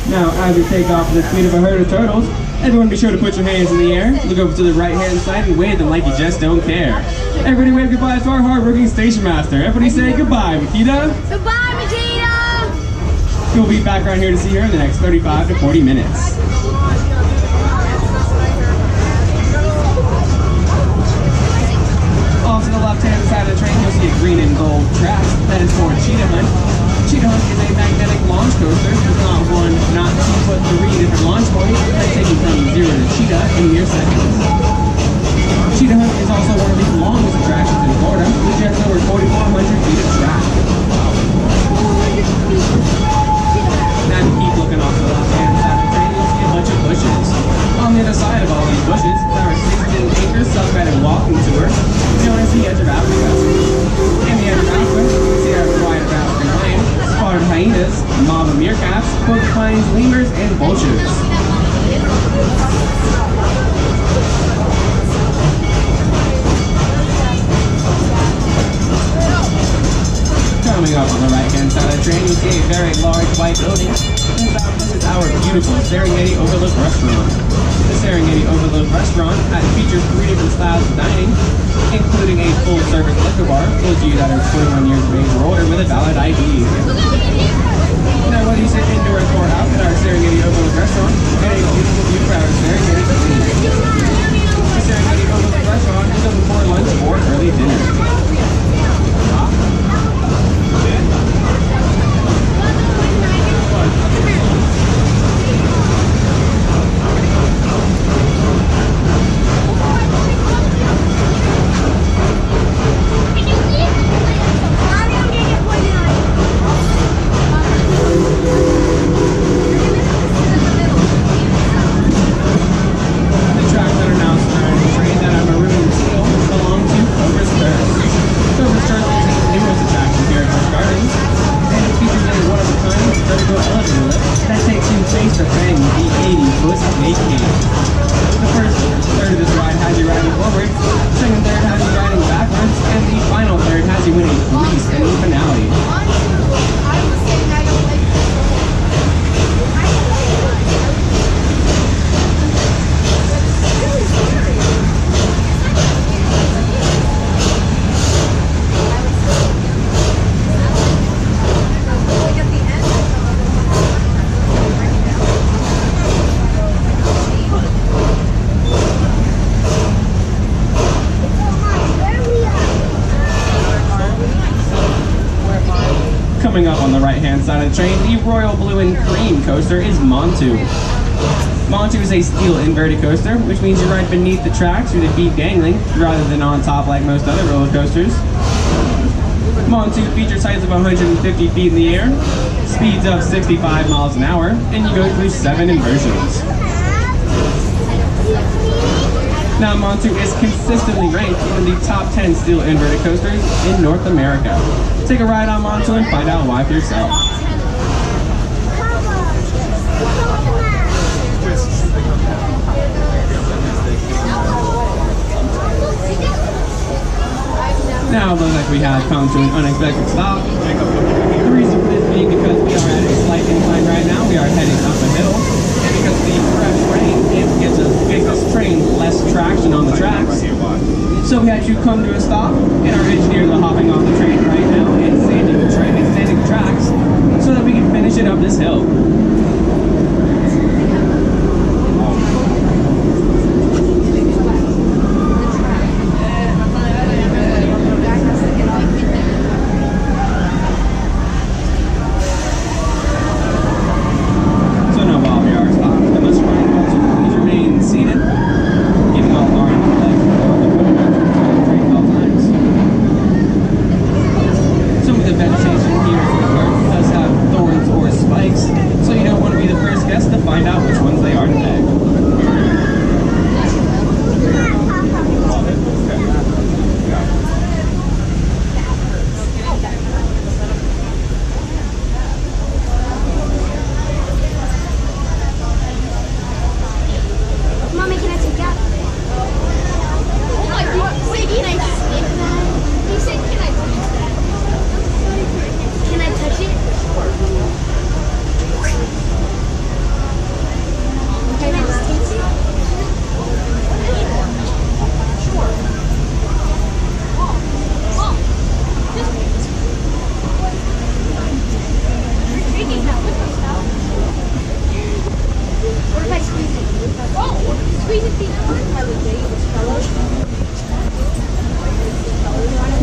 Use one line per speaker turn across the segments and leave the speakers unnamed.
Now, as we take off the speed of a herd of turtles, everyone be sure to put your hands in the air, look over to the right-hand side, and wave them like you just don't care. Everybody wave goodbye to our hard-working station master. Everybody say goodbye, Makita.
Goodbye, Makita.
We'll be back around here to see her in the next 35 to 40 minutes. Off to the left-hand side of the train, you'll see a green and gold track that is for Cheetah Hunt. Cheetah Hunt is a magnetic launch coaster. It's not one, not two, but 3 different launch points that take you from 0 to Cheetah in mere seconds. Cheetah Hunt is also one of the longest attractions in Florida, which has over 4,400 feet of track. Now to keep looking off to the left-hand side of the train, you'll see a bunch of bushes. On the other side of all these bushes, there are 16-acre subguided walking tour known as the Edge of Africa. In the Edge of Africa, you can see our variety of African lions, spotted hyenas, mob of meerkats, porcupines, lemurs, and vultures. Coming up on the right-hand side of the train, you see a very large white building. This is our beautiful Serengeti Overlook Restaurant. The Serengeti Overlook Restaurant features 3 different styles of dining, including a full-service liquor bar for those of you that are 21 years of age or older with a valid ID. Now, whether you sit indoors or out at our Serengeti Overlook Restaurant, get a beautiful view for our Serengeti cuisine. The Serengeti Overlook Restaurant is open for lunch or early dinner. Coming up on the right-hand side of the train, the Royal Blue and Cream coaster is Montu. Montu is a steel inverted coaster, which means you ride beneath the tracks through the feet dangling, rather than on top like most other roller coasters. Montu features heights of 150 feet in the air, speeds of 65 miles an hour, and you go through 7 inversions. Now, Montu is consistently ranked in the top 10 steel inverted coasters in North America. Take a ride on Montu and find out why for yourself. Now it looks like we have come to an unexpected stop. The reason for this being because we are at a slight incline right now. We are heading up a hill. And because the fresh rain, it gives this train less traction on the tracks. So we had to come to a stop, and our engineers are hopping off the train right now and sanding the tracks so that we can finish it up this hill. Vegetation here does have thorns or spikes, so you don't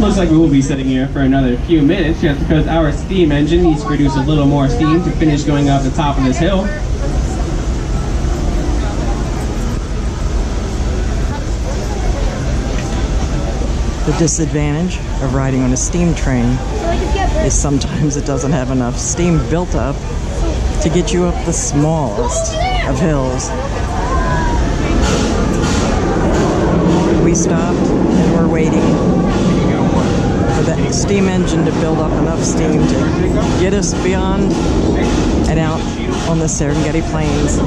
looks like we will be sitting here for another few minutes just because our steam engine needs to produce a little more steam to finish going up the top of this hill.
The disadvantage of riding on a steam train is sometimes it doesn't have enough steam built up to get you up the smallest of hills. We stopped and we're waiting for the steam engine to build up enough steam to get us beyond and out on the Serengeti Plains.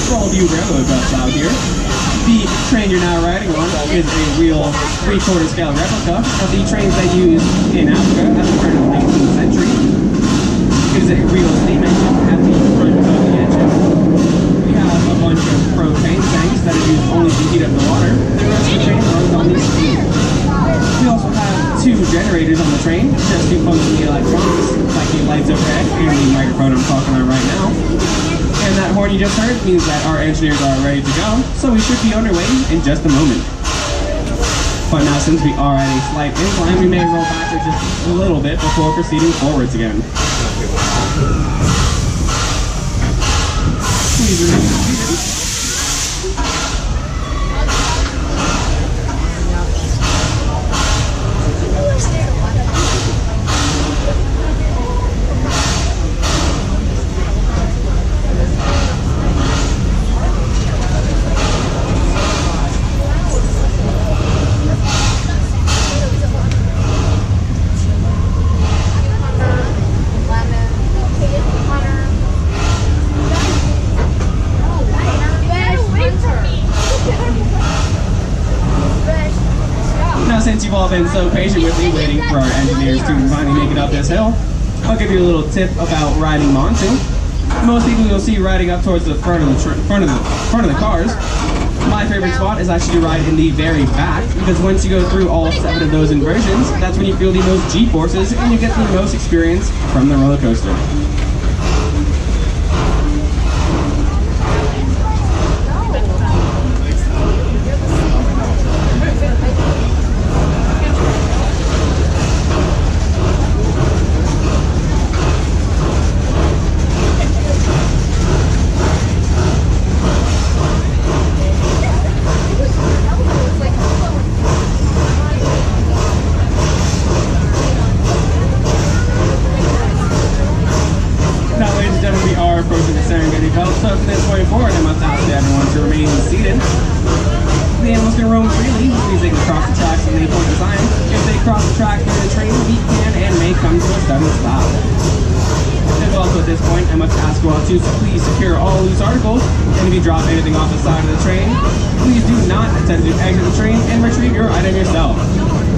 For all of you railroad buffs out here, the train you're now riding on is a real 3/4 scale replica of the trains they used in Africa at the turn of the 19th century. It is a real steam engine at the front of the engine. We have a bunch of propane tanks that are used only to heat up the water. The rest of the train runs on these steam. We also have 2 generators on the train just to function the electronics, like the lights overhead and the microphone I'm talking on right now. And that horn you just heard means that our engineers are ready to go, so we should be underway in just a moment. But now, since we are at a slight incline, we may roll backwards just a little bit before proceeding forwards again. Please remain seated. Since you've all been so patient with me waiting for our engineers to finally make it up this hill, I'll give you a little tip about riding Montu. Most people you'll see riding up towards the front of the cars. My favorite spot is actually to ride in the very back, because once you go through all 7 of those inversions, that's when you feel the most G-forces and you get the most experience from the roller coaster. So from this point forward, I must ask everyone to remain seated. The animals can roam freely, means they can cross the tracks when they point the sign. If they cross the track near the train, we can and may come to a sudden stop. And also at this point, I must ask you all to please secure all loose articles, and if you drop anything off the side of the train, please do not attempt to exit the train and retrieve your item yourself.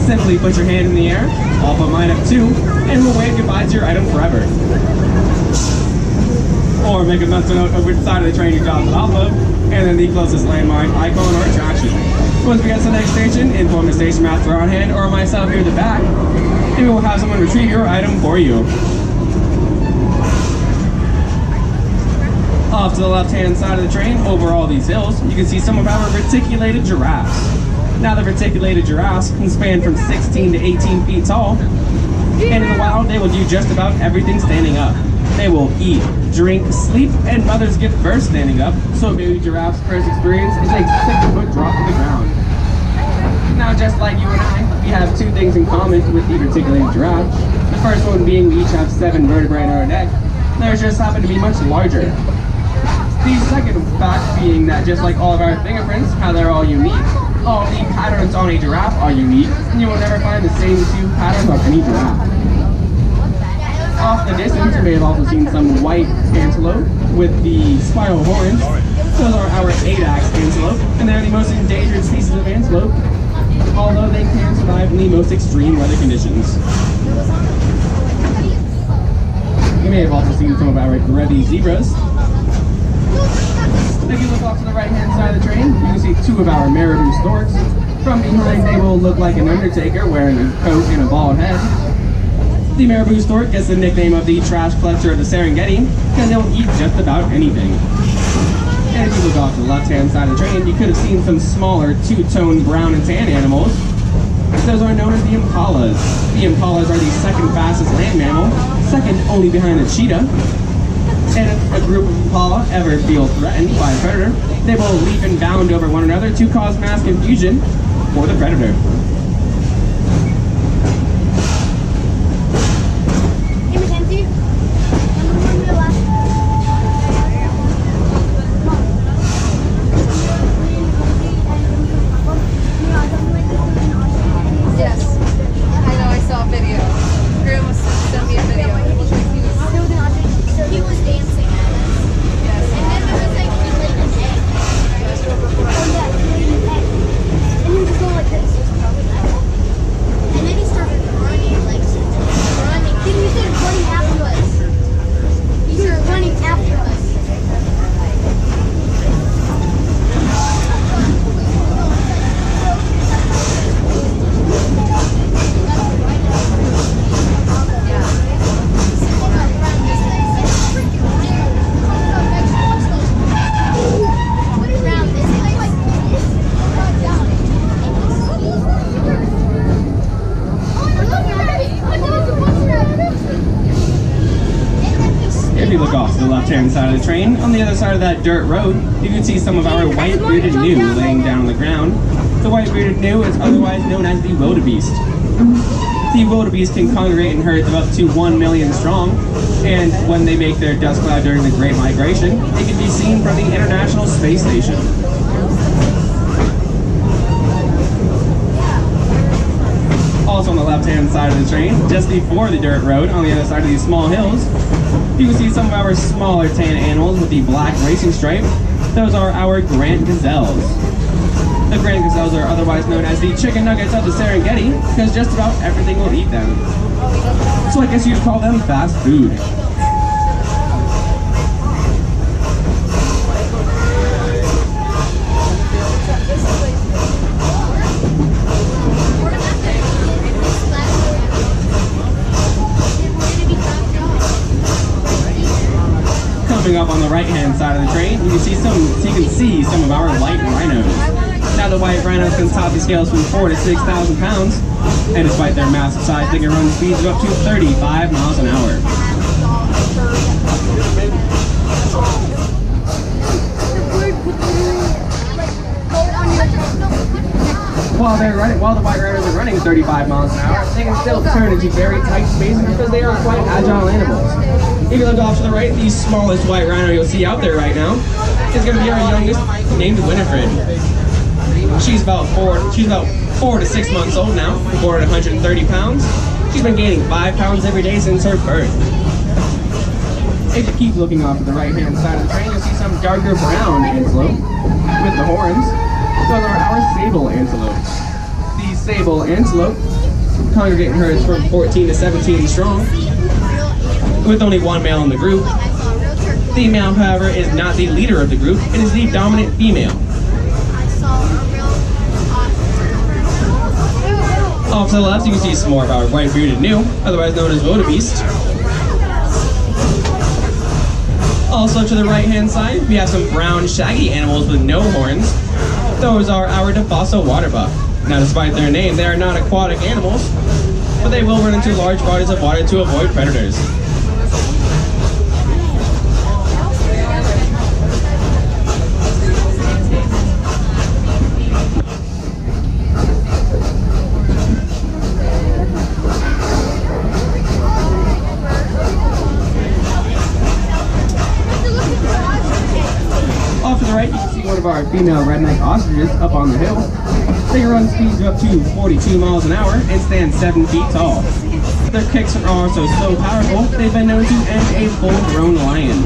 Simply put your hand in the air, I'll put mine up too, and we'll wave goodbye to your item forever. Or make a mental note of which side of the train you dropped it off of, and then the closest landmark, icon, or attraction. Once we get to the next station, inform the station master on hand or myself here at the back, and we will have someone retrieve your item for you. Off to the left-hand side of the train, over all these hills, you can see some of our reticulated giraffes. Now the reticulated giraffes can span from 16 to 18 feet tall, and in the wild they will do just about everything standing up. They will eat, drink, sleep, and mothers give birth standing up, so a baby giraffe's first experience is a 6-foot drop to the ground. Now just like you and I, we have 2 things in common with the reticulated giraffe. The first one being we each have 7 vertebrae in our neck. Theirs just happen to be much larger. The second fact being that just like all of our fingerprints, how they're all unique, all the patterns on a giraffe are unique, and you will never find the same 2 patterns on any giraffe. Off the distance, you may have also seen some white antelope with the spiral horns. Those are our 8-axe antelope, and they're the most endangered species of antelope, although they can survive in the most extreme weather conditions. You may have also seen some of our Revi zebras. If you look off to the right-hand side of the train, you can see 2 of our Marabou Storks. From behind, they will look like an undertaker wearing a coat and a bald head. The Marabou Stork gets the nickname of the trash collector of the Serengeti because they'll eat just about anything. And if you look off to the left-hand side of the train, you could have seen some smaller two-tone brown and tan animals. Those are known as the Impalas. The Impalas are the second fastest land mammal, second only behind the cheetah. And if a group of Impala ever feel threatened by a predator, they will leap and bound over one another to cause mass confusion for the predator.
Hey, Mackenzie. Remember the last
Yes. I know, I saw a video. Grandma sent me a video.
He was dancing at us.
Yes.
And then there was like, he laid an egg. Oh yeah, he laid an egg. And he was just going like this. And then he started running, like, running. Then he started running after us. He started running after us.
If you look off to the left-hand side of the train, on the other side of that dirt road, you can see some of our white-bearded gnu laying down on the ground. The white-bearded gnu is otherwise known as the wildebeest. The wildebeest can congregate in herds of up to 1 million strong, and when they make their dust cloud during the Great Migration, they can be seen from the International Space Station. Also on the left-hand side of the train, just before the dirt road, on the other side of these small hills, you can see some of our smaller tan animals with the black racing stripe. Those are our Grant gazelles. The Grant gazelles are otherwise known as the chicken nuggets of the Serengeti because just about everything will eat them. So I guess you'd call them fast food. Coming up on the right-hand side of the train, you can see some of our light rhinos. Now the white rhinos can top the scales from 4,000 to 6,000 pounds, and despite their massive size, they can run speeds of up to 35 miles an hour. While the white rhinos are running 35 miles an hour, they can still turn into very tight spaces because they are quite agile animals. If you look off to the right, the smallest white rhino you'll see out there right now is going to be our youngest, named Winifred. She's about 4 to 6 months old now, born at 130 pounds. She's been gaining 5 pounds every day since her birth. If you keep looking off to the right-hand side of the train, you'll see some darker brown antelope with the horns. Those are our sable antelopes. These sable antelope congregate in herds from 14 to 17 strong, with only one male in the group. The male, however, is not the leader of the group. It is the dominant female. Off to the left, you can see some more of our white-bearded gnu, otherwise known as wildebeest. Also to the right-hand side, we have some brown, shaggy animals with no horns. Those are our Defaso water buck. Now, despite their name, they are not aquatic animals, but they will run into large bodies of water to avoid predators. Off to the right, you can see one of our female redneck ostriches up on the hill. They can run speeds of up to 42 miles an hour and stand 7 feet tall. Their kicks are also so powerful, they've been known to end a full-grown lion.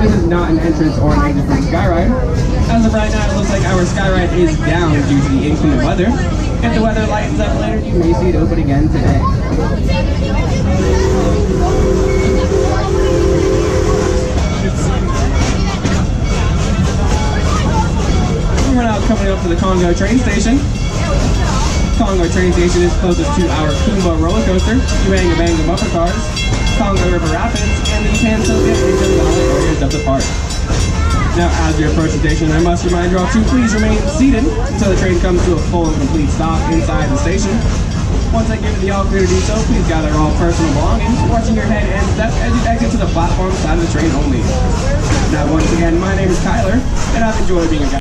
This is not an entrance or an exit for the Skyride. As of right now, it looks like our Skyride is down due to the inclement weather. If the weather lightens up later, you may see it open again today. We're now coming up to the Congo train station. Congo train station is closest to our Kumba roller coaster, Uanga bumper cars, Congo River Rapids, and the Pansoka and Gonzalo areas of the park. Now, as we approach the station, I must remind you all to please remain seated until the train comes to a full and complete stop inside the station. Once I give you the all clear to do so, please gather all personal belongings, watching your head and step as you exit to the platform side of the train only. Now, once again, my name is Tyler, and I've enjoyed being a guide.